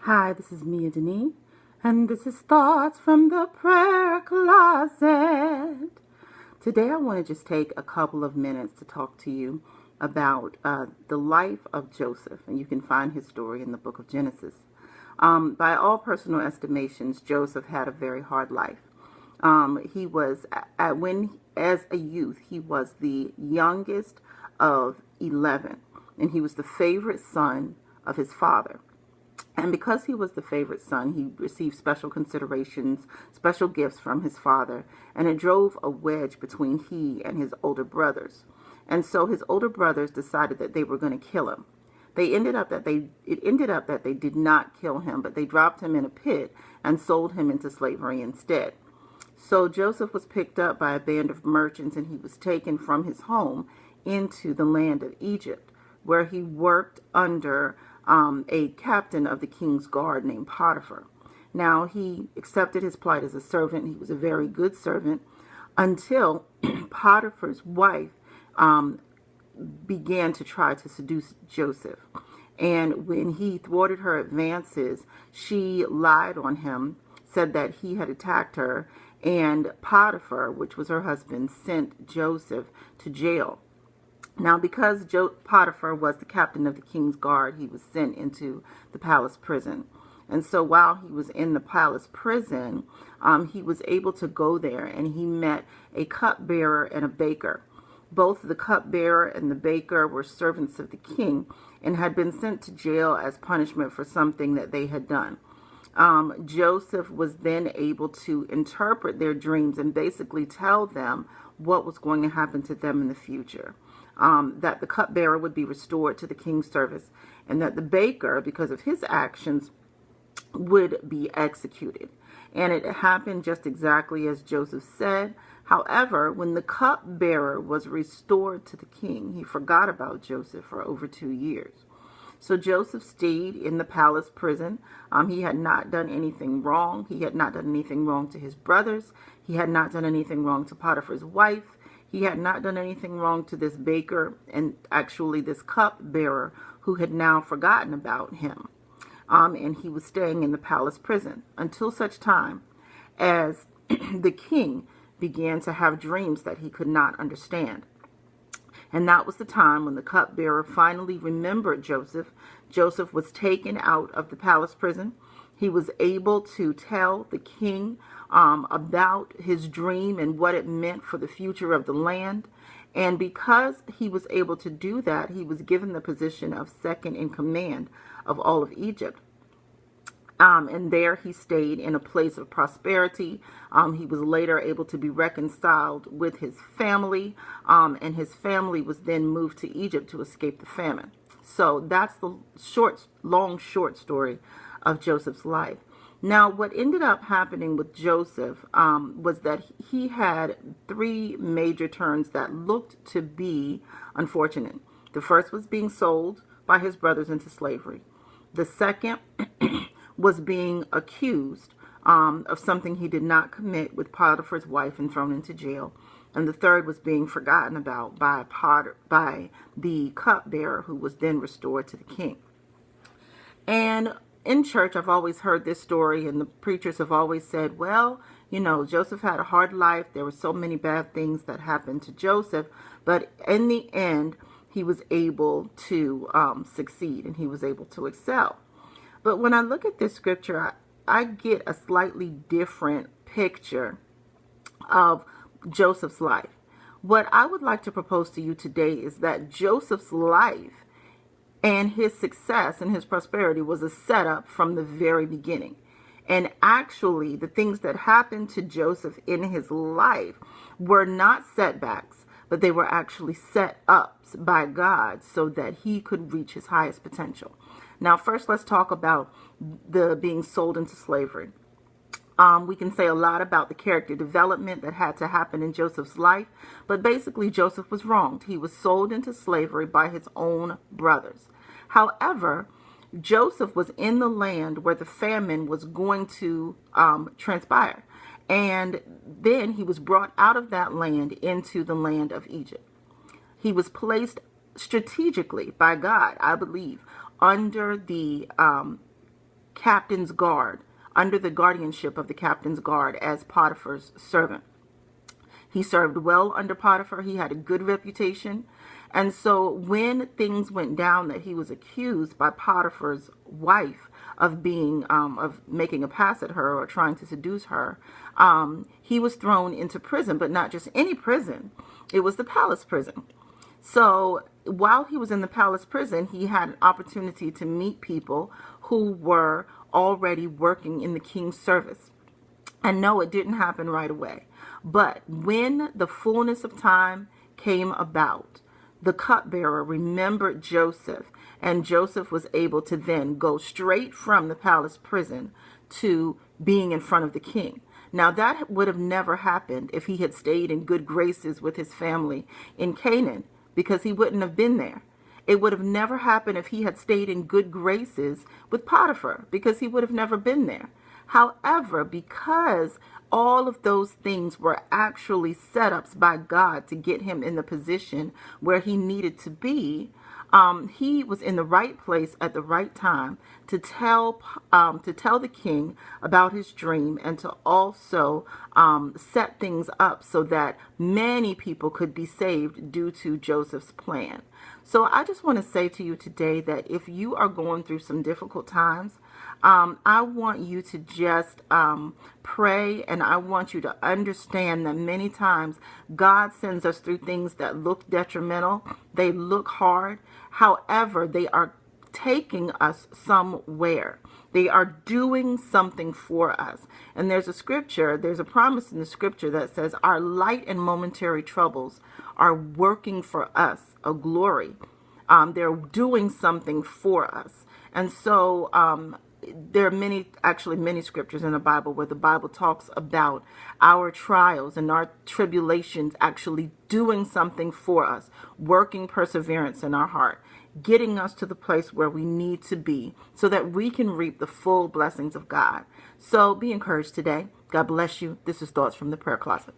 Hi, this is Mia Deneen, and this is Thoughts from the Prayer Closet. Today I want to just take a couple of minutes to talk to you about the life of Joseph, and you can find his story in the book of Genesis. By all personal estimations, Joseph had a very hard life. He was, as a youth, he was the youngest of 11, and he was the favorite son of his father. And because he was the favorite son, he received special considerations, special gifts from his father, and it drove a wedge between he and his older brothers. And so his older brothers decided that they were going to kill him. It ended up that they did not kill him, but they dropped him in a pit and sold him into slavery instead. So Joseph was picked up by a band of merchants, and he was taken from his home into the land of Egypt, where he worked under a captain of the king's guard named Potiphar. Now, he accepted his plight as a servant. He was a very good servant until Potiphar's wife began to try to seduce Joseph. And when he thwarted her advances, she lied on him, said that he had attacked her, and Potiphar, which was her husband, sent Joseph to jail. Now, because Potiphar was the captain of the king's guard, he was sent into the palace prison. And so while he was in the palace prison, he was able to go there, and he met a cupbearer and a baker. Both the cupbearer and the baker were servants of the king and had been sent to jail as punishment for something that they had done. Joseph was then able to interpret their dreams and basically tell them what was going to happen to them in the future. That the cupbearer would be restored to the king's service, and that the baker, because of his actions, would be executed. And it happened just exactly as Joseph said. However, when the cupbearer was restored to the king, he forgot about Joseph for over 2 years. So Joseph stayed in the palace prison. He had not done anything wrong. He had not done anything wrong to his brothers. He had not done anything wrong to Potiphar's wife. He had not done anything wrong to this baker and actually this cupbearer who had now forgotten about him. And he was staying in the palace prison until such time as the king began to have dreams that he could not understand. And that was the time when the cupbearer finally remembered Joseph. Joseph was taken out of the palace prison. He was able to tell the king about his dream and what it meant for the future of the land. And because he was able to do that, he was given the position of second in command of all of Egypt. And there he stayed in a place of prosperity. He was later able to be reconciled with his family, and his family was then moved to Egypt to escape the famine. So that's the short story of Joseph's life. Now, what ended up happening with Joseph was that he had 3 major turns that looked to be unfortunate. The first was being sold by his brothers into slavery. The second was being accused of something he did not commit with Potiphar's wife and thrown into jail. And the third was being forgotten about by the cupbearer, who was then restored to the king. And in church, I've always heard this story, and the preachers have always said, well, Joseph had a hard life. There were so many bad things that happened to Joseph, but in the end, he was able to succeed, and he was able to excel. But when I look at this scripture, I get a slightly different picture of Joseph's life. What I would like to propose to you today is that Joseph's life and his success and his prosperity was a setup from the very beginning. And actually, the things that happened to Joseph in his life were not setbacks, but they were actually set ups by God so that he could reach his highest potential. Now, first, let's talk about the being sold into slavery. We can say a lot about the character development that had to happen in Joseph's life, but basically Joseph was wronged. He was sold into slavery by his own brothers. However, Joseph was in the land where the famine was going to transpire. And then he was brought out of that land into the land of Egypt. He was placed strategically by God, I believe, under the captain's guard, under the guardianship of the captain's guard as Potiphar's servant. He served well under Potiphar. He had a good reputation. And so when things went down that he was accused by Potiphar's wife of making a pass at her or trying to seduce her, he was thrown into prison, but not just any prison. It was the palace prison. So while he was in the palace prison, he had an opportunity to meet people who were already working in the king's service. And no, it didn't happen right away. But when the fullness of time came about, the cupbearer remembered Joseph, and Joseph was able to then go straight from the palace prison to being in front of the king. Now, that would have never happened if he had stayed in good graces with his family in Canaan, because he wouldn't have been there. It would have never happened if he had stayed in good graces with Potiphar, because he would have never been there. However, because all of those things were actually setups by God to get him in the position where he needed to be, he was in the right place at the right time to tell the king about his dream, and to also set things up so that many people could be saved due to Joseph's plan. So I just want to say to you today that if you are going through some difficult times, I want you to just pray, and I want you to understand that many times God sends us through things that look detrimental. They look hard. However, they are taking us somewhere. They are doing something for us. And there's a promise in the scripture that says our light and momentary troubles are working for us a glory. They're doing something for us. And so there are many scriptures in the Bible where the Bible talks about our trials and our tribulations actually doing something for us, working perseverance in our heart, getting us to the place where we need to be so that we can reap the full blessings of God. So be encouraged today. God bless you. This is Thoughts from the Prayer Closet.